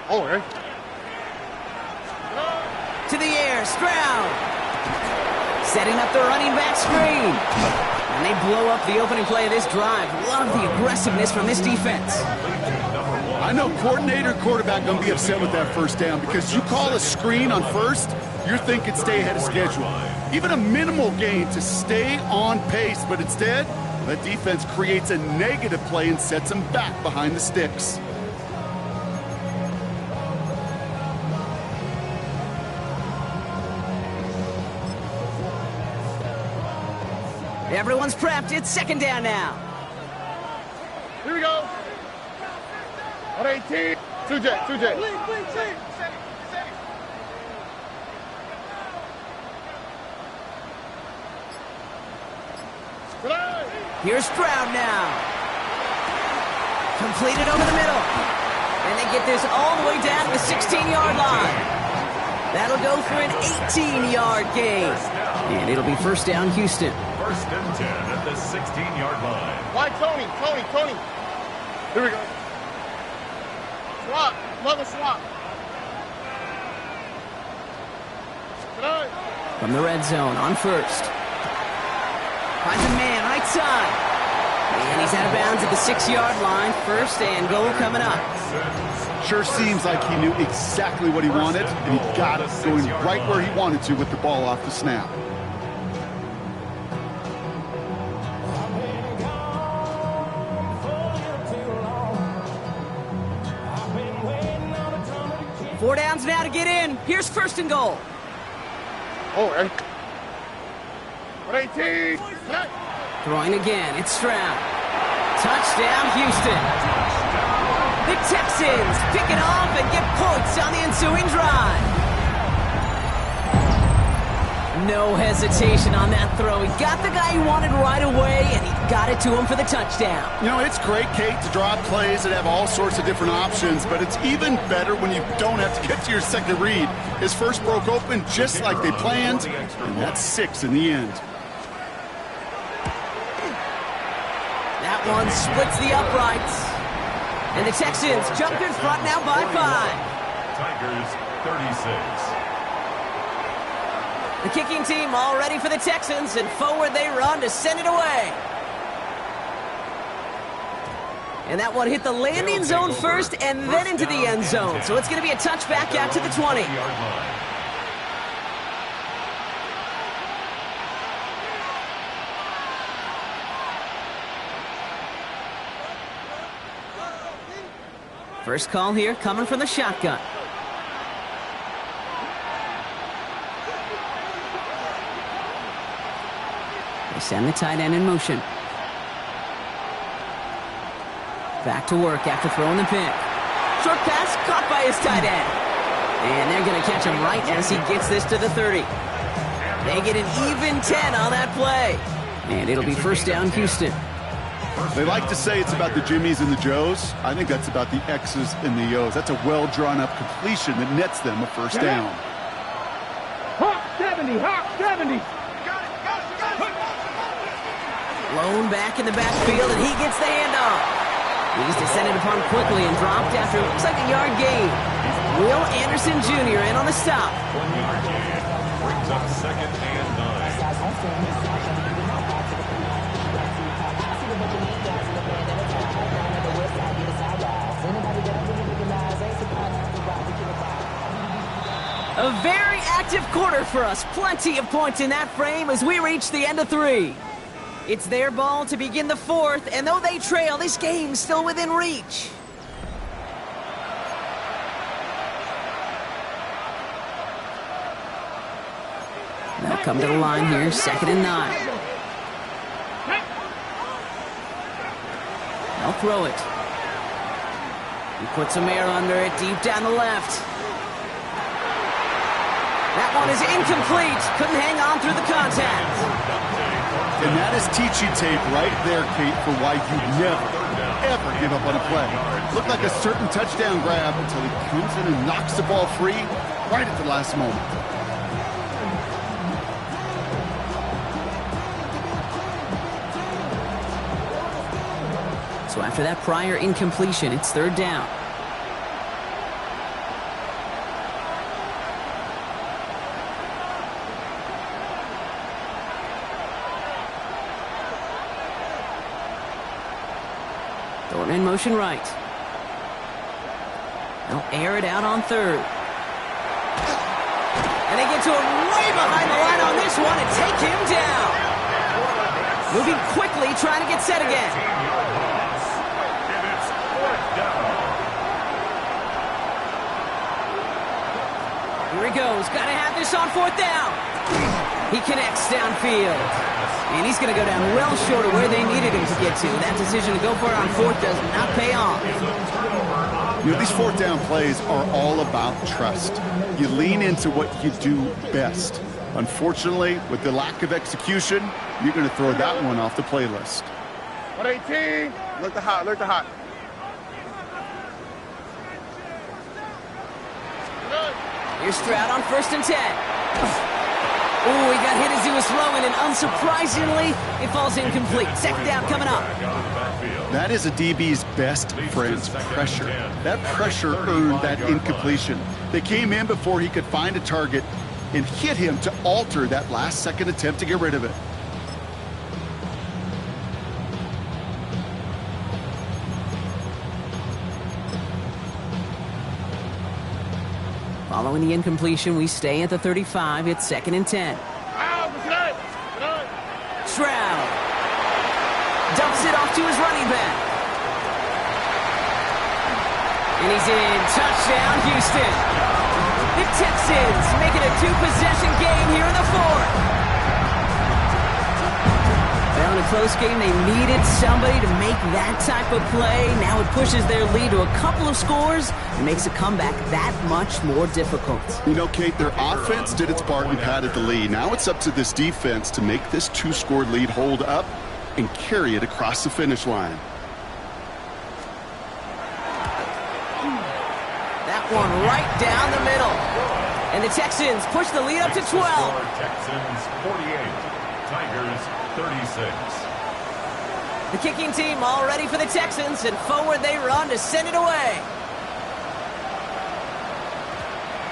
Oh, right. To the air, Stroud. Setting up the running back screen. And they blow up the opening play of this drive. Love the aggressiveness from this defense. I know coordinator and quarterback going to be upset with that first down because you call a screen on first, you're thinking stay ahead of schedule. Even a minimal gain to stay on pace, but instead, that defense creates a negative play and sets them back behind the sticks. Everyone's prepped. It's second down now. Here we go. On 18. 2J. Here's Stroud now. Completed over the middle. And they get this all the way down to the 16-yard line. That'll go for an 18-yard gain. And it'll be first down, Houston. First and 10 at the 16-yard line. Why, Tony? Here we go. Swap. Another swap. From the red zone on first. Finds a man right side. And he's out of bounds at the 6-yard line. First and goal coming up. Sure seems like he knew exactly what he wanted, and he got it going right where he wanted to with the ball off the snap. Four downs now to get in. Here's first and goal. Oh, right. On 18. Throwing again. It's Stroud. Touchdown, Houston. The Texans pick it off and get points on the ensuing drive. No hesitation on that throw. He got the guy he wanted right away, and he got it to him for the touchdown. You know, it's great, Kate, to draw plays that have all sorts of different options, but it's even better when you don't have to get to your second read. His first broke open just like they planned, and that's 6 in the end. That one splits the uprights. And the Texans jump in front now by 5. Tigers 36. The kicking team all ready for the Texans, and forward they run to send it away. And that one hit the landing zone first and then into the end zone. So it's going to be a touchback out to the 20. First call here coming from the shotgun. They send the tight end in motion. Back to work after throwing the pick. Short pass caught by his tight end. And they're going to catch him right as he gets this to the 30. They get an even 10 on that play. And it'll be first down, Houston. They like to say it's about the Jimmies and the Joes. I think that's about the X's and the O's. That's a well-drawn-up completion that nets them a first down. Hawk 70, Hawk 70. Blown back in the backfield, and he gets the handoff. He's descended upon quickly and dropped after it looks like a yard gain. Will Anderson Jr. in on the stop. 1 yard gain. Brings up second and 9. A very active quarter for us. Plenty of points in that frame as we reach the end of 3. It's their ball to begin the 4th, and though they trail, this game's still within reach. They'll come to the line here, 2nd and 9. They'll throw it. He puts some air under it, deep down the left. That one is incomplete. Couldn't hang on through the contact. And that is teaching tape right there, Kate, for why you never, ever give up on a play. Looked like a certain touchdown grab until he comes in and knocks the ball free right at the last moment. So after that prior incompletion, it's 3rd down. Thornton in motion right. They'll air it out on 3rd. And they get to him way behind the line on this one and take him down. Moving quickly, trying to get set again. Here he goes. Got to have this on 4th down. He connects downfield. And he's going to go down well short of where they needed him to get to. That decision to go for it on 4th does not pay off. You know, these 4th down plays are all about trust. You lean into what you do best. Unfortunately, with the lack of execution, you're going to throw that one off the playlist. 118. Look the hot, look the hot. Here's Stroud on 1st and 10. Oh, he got hit as he was throwing, and unsurprisingly, it falls incomplete. 2nd down coming up. That is a DB's best friend, pressure. That pressure earned that incompletion. They came in before he could find a target and hit him to alter that last-second attempt to get rid of it. Following the incompletion, we stay at the 35. It's 2nd and 10. Stroud dumps it off to his running back. And he's in. Touchdown, Houston. The Texans making a 2-possession game here in the 4th. Well, in a close game, they needed somebody to make that type of play. Now it pushes their lead to a couple of scores and makes a comeback that much more difficult. You know, Kate, their offense did its part and padded the lead. Now it's up to this defense to make this 2-score lead hold up and carry it across the finish line. That one right down the middle. And the Texans push the lead up to 12. Texans 48, Tigers 36. The kicking team all ready for the Texans, and forward they run to send it away.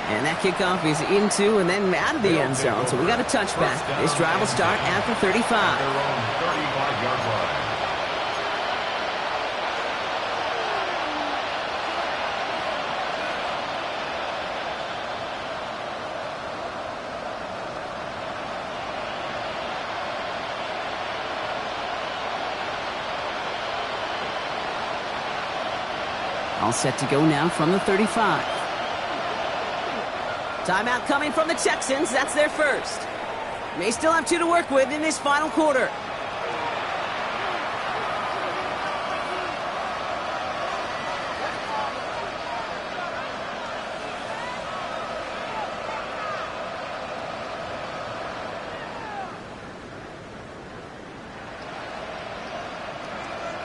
And that kickoff is into and then out of the end zone, so we got a touchback. This drive will start at the 35. Their own 35-yard line. All set to go now from the 35. Timeout coming from the Texans. That's their first. May still have 2 to work with in this final quarter.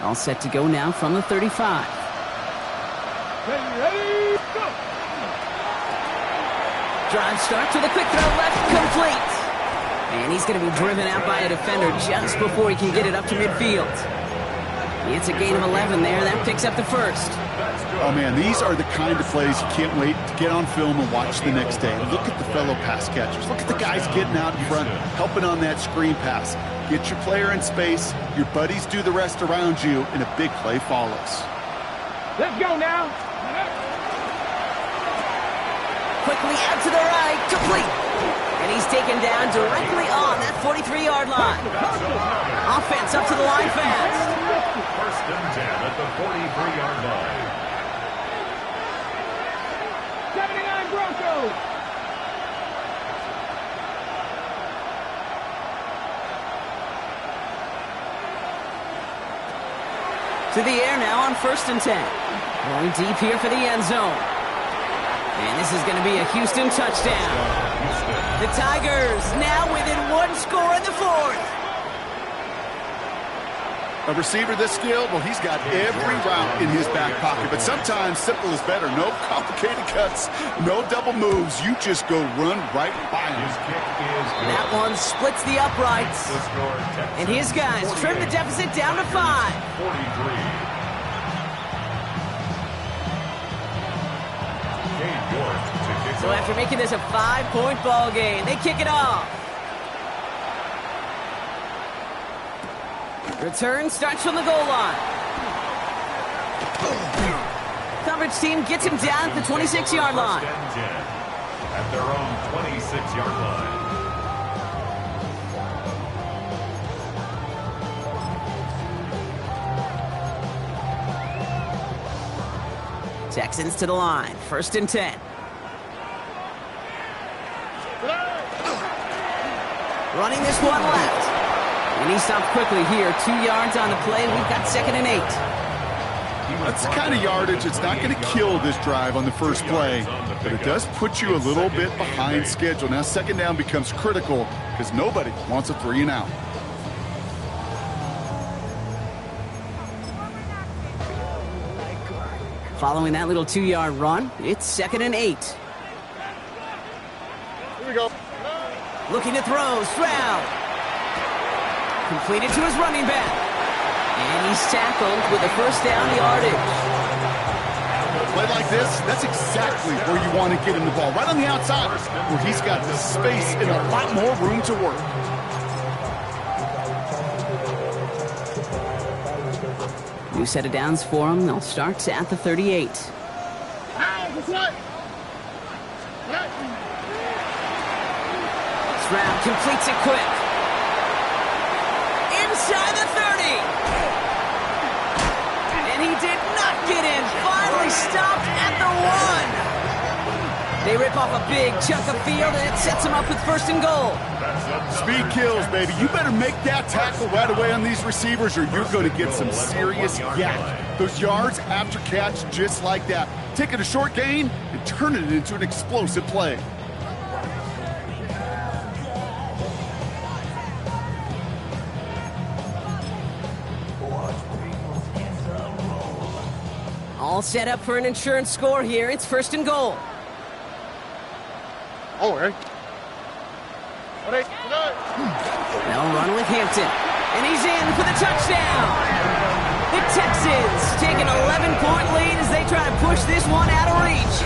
All set to go now from the 35. Ready, go! Drive starts with a quick throw left, complete. And he's going to be driven out by a defender just before he can get it up to midfield. It's a gain of 11 there. That picks up the first. Oh, man, these are the kind of plays you can't wait to get on film and watch the next day. Look at the fellow pass catchers. Look at the guys getting out in front, helping on that screen pass. Get your player in space, your buddies do the rest around you, and a big play follows. Let's go now. quickly out to the right, complete. And he's taken down directly on that 43-yard line. Offense up to the line fast. First and 10 at the 43-yard line. 79 Broncos. To the air now on first and 10. Going deep here for the end zone. And this is going to be a Houston touchdown. The Tigers now within one score in the fourth. A receiver this skilled, well, he's got every route in his back pocket. But sometimes simple is better. No complicated cuts, no double moves. You just go run right by him. That one splits the uprights. And his guys trim the deficit down to 5. 43. So after making this a 5-point ball game, they kick it off. Return starts from the goal line. Coverage team gets him down at the 26-yard line. At their own 26-yard line. Texans to the line, first and 10. Running this one left. And he stopped quickly here. 2 yards on the play. We've got second and 8. That's the kind of yardage. It's not going to kill this drive on the first play, but it does put you a little bit behind schedule. Now second down becomes critical because nobody wants a 3 and out. Following that little 2-yard run, it's second and 8. Here we go. Looking to throw, Stroud. Completed to his running back. And he's tackled with a first down yardage. A play like this, that's exactly where you want to get him the ball. Right on the outside, where he's got the space and a lot more room to work. New set of downs for him. They'll start at the 38. Stroud completes it quick. Inside the 30. And he did not get in. Finally stopped at the 1. They rip off a big chunk of field, and it sets him up with first and goal. Speed kills, baby. You better make that tackle right away on these receivers, or you're going to get some serious yak. Those yards after catch just like that. Taking a short gain and turning it into an explosive play. All set up for an insurance score here. It's first and goal. Oh, hey. They'll run with Hampton. And he's in for the touchdown. The Texans take an 11-point lead as they try to push this one out of reach.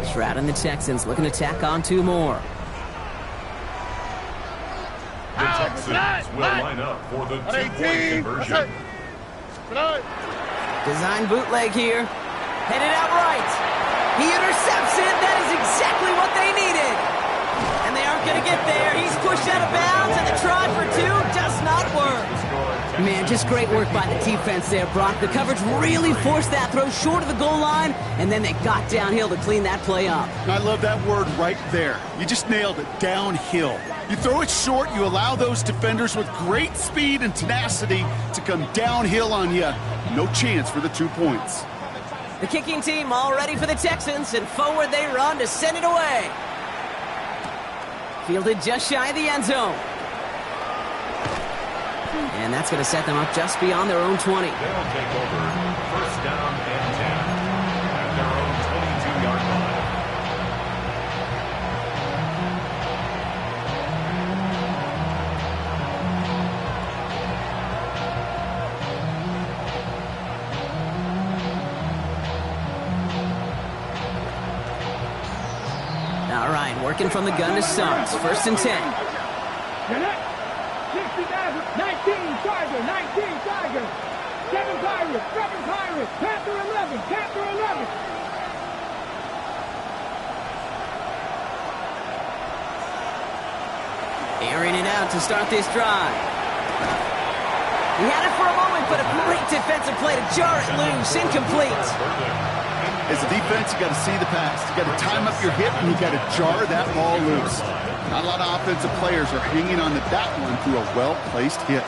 Stroud and the Texans looking to tack on 2 more. The Texans will line up for the 2-point conversion. Design bootleg here. Headed out right. He intercepts it. That is exactly what they needed. And they aren't going to get there. He's pushed out of bounds, and the try for 2 does not work. Man, just great work by the defense there, Brock. The coverage really forced that throw short of the goal line, and then they got downhill to clean that play up. I love that word right there. You just nailed it, downhill. You throw it short, you allow those defenders with great speed and tenacity to come downhill on you. No chance for the 2 points. The kicking team all ready for the Texans, and forward they run to send it away. Fielded just shy of the end zone. And that's going to set them up just beyond their own 20. They'll take over first down and 10 at their own 22-yard line. working from the gun to start. First and 10. You're not 60 Maverick, 19 Tiger, 19 Tiger. 7 Pirates, 7 Pirates. Panther 11, Panther 11. Airing it out to start this drive. He had it for a moment, but a great defensive play to jar it loose. Incomplete. As a defense, you got to see the pass. You got to time up your hit, and you got to jar that ball loose. Not a lot of offensive players are hanging on to that one through a well-placed hit.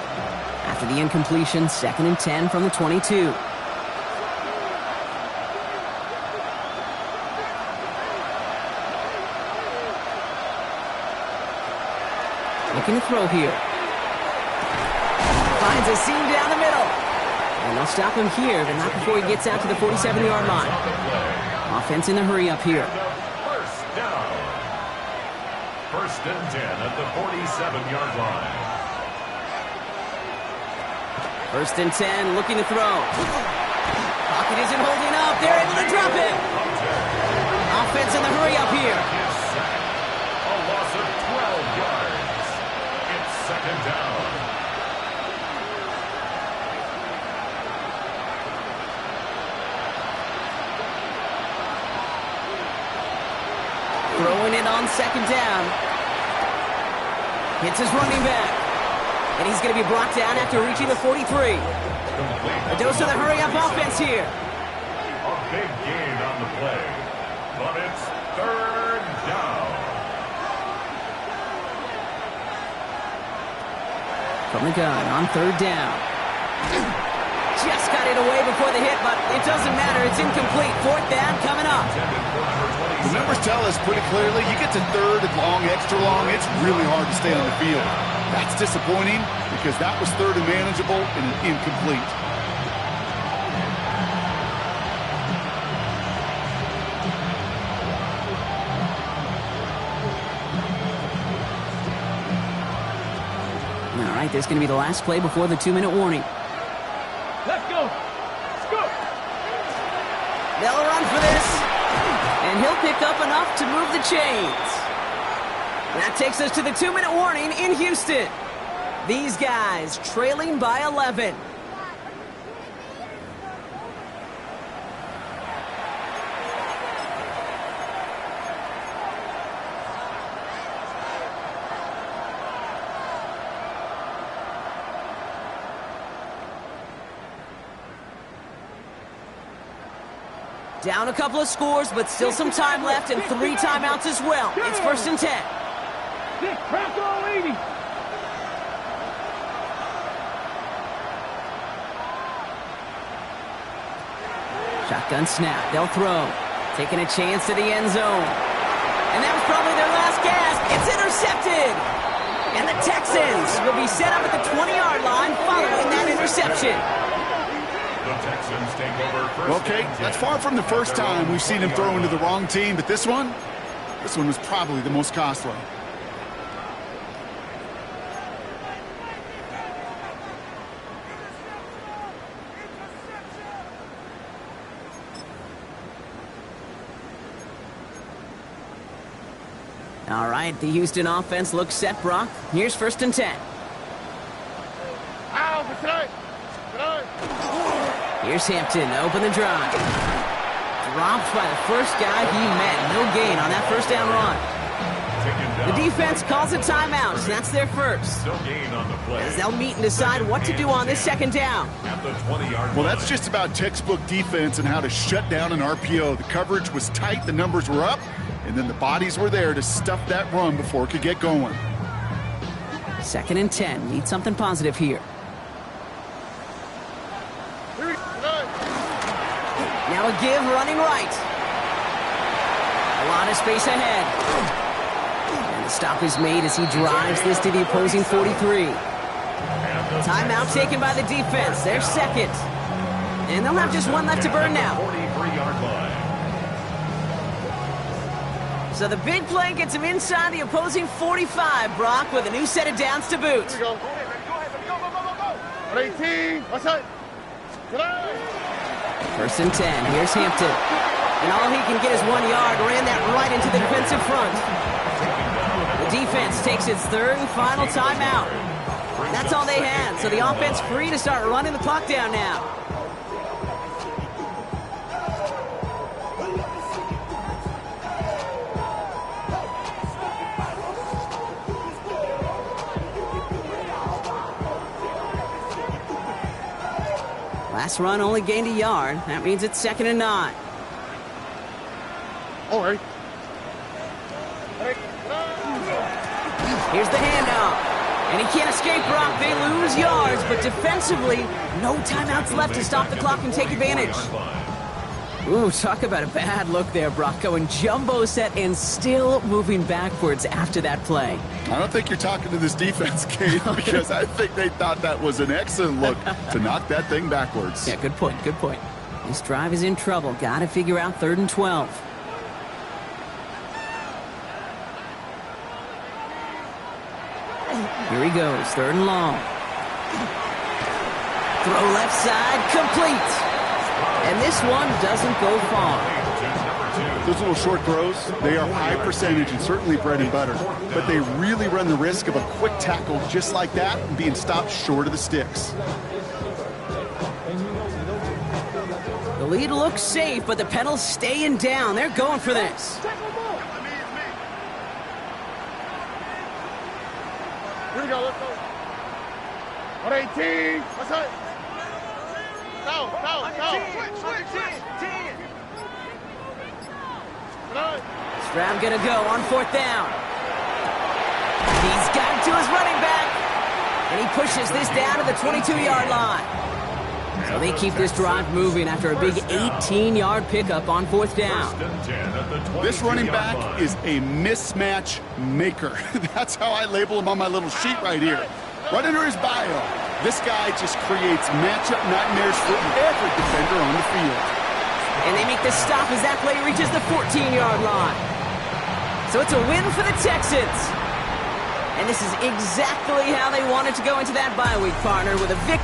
After the incompletion, 2nd and 10 from the 22. Looking to throw here. Finds a seam down the middle. And they'll stop him here, but not before he gets out to the 47-yard line. Offense in the hurry up here. First down. First and 10 at the 47-yard line. First and 10, looking to throw. Pocket isn't holding up. They're able to drop him. Offense in the hurry up here. A loss of 12 yards. It's second down. Throwing it on second down. Hits his running back. And he's going to be brought down after reaching the 43. A dose of the hurry-up offense here. A big gain on the play. But it's third down. From the gun on third down. Just got it away before the hit, but it doesn't matter. It's incomplete. Fourth down coming up. The numbers tell us pretty clearly, you get to third and long, extra long, it's really hard to stay on the field. That's disappointing because that was third and manageable and an incomplete. All right, this is going to be the last play before the 2-minute warning. Let's go. Scoop. They'll run for this, and he'll pick up enough to move the chains. That takes us to the 2-minute warning in Houston. These guys trailing by 11. Down a couple of scores, but still some time left and 3 timeouts as well. It's first and 10. Dick, Bronco 80. Shotgun snap. They'll throw. Taking a chance to the end zone. And that was probably their last gasp. It's intercepted. And the Texans will be set up at the 20-yard line following that interception. The Texans take over first. Okay, that's far from the first time we've seen him throw into the wrong team, but this one was probably the most costly. All right, the Houston offense looks set, Brock. Here's first and 10. Here's Hampton to open the drive. Dropped by the first guy he met. No gain on that first down run. The defense calls a timeout, so that's their first. Still gain on the play. As they'll meet and decide what to do on this second down. At the 20-yard Well, that's just about textbook defense and how to shut down an RPO. The coverage was tight, the numbers were up, and then the bodies were there to stuff that run before it could get going. Second and 10. Need something positive here. Now a give running right. A lot of space ahead. And the stop is made as he drives this to the opposing 43. Timeout taken by the defense. They're second. And they'll have just one left to burn now. 43-yard line. So the big play gets him inside the opposing 45, Brock, with a new set of downs to boot. Here we go. Go, go. 18. What's up? First and 10. Here's Hampton. And all he can get is 1 yard. Ran that right into the defensive front. defense takes its third and final timeout. That's all they had, so the offense free to start running the clock down now. Last run only gained a yard. That means it's 2nd and 9. All right. Here's the handoff. And he can't escape, Brock. They lose yards, but defensively, no timeouts left to stop the clock and take advantage. Ooh, talk about a bad look there, Brock. Going jumbo set and still moving backwards after that play. I don't think you're talking to this defense, Kate, because I think they thought that was an excellent look to knock that thing backwards. Yeah, good point, good point. This drive is in trouble. Got to figure out 3rd and 12. Here he goes, 3rd and long. Throw left side, complete. And this one doesn't go far. Those little short throws, they are high percentage and certainly bread and butter, but they really run the risk of a quick tackle just like that and being stopped short of the sticks. The lead looks safe, but the pedals staying down. They're going for this. Here we go, let's go. 118. What's that? Go. Stroud gonna go on 4th down. He's got it to his running back. And he pushes this down to the 22-yard line. So they keep this drive moving after a big 18-yard pickup on 4th down. This running back is a mismatch maker. That's how I label him on my little sheet right here. Right under his bio, this guy just creates matchup nightmares for every defender on the field. And they make the stop as that play reaches the 14-yard line. So it's a win for the Texans. And this is exactly how they wanted to go into that bye week, partner, with a victory.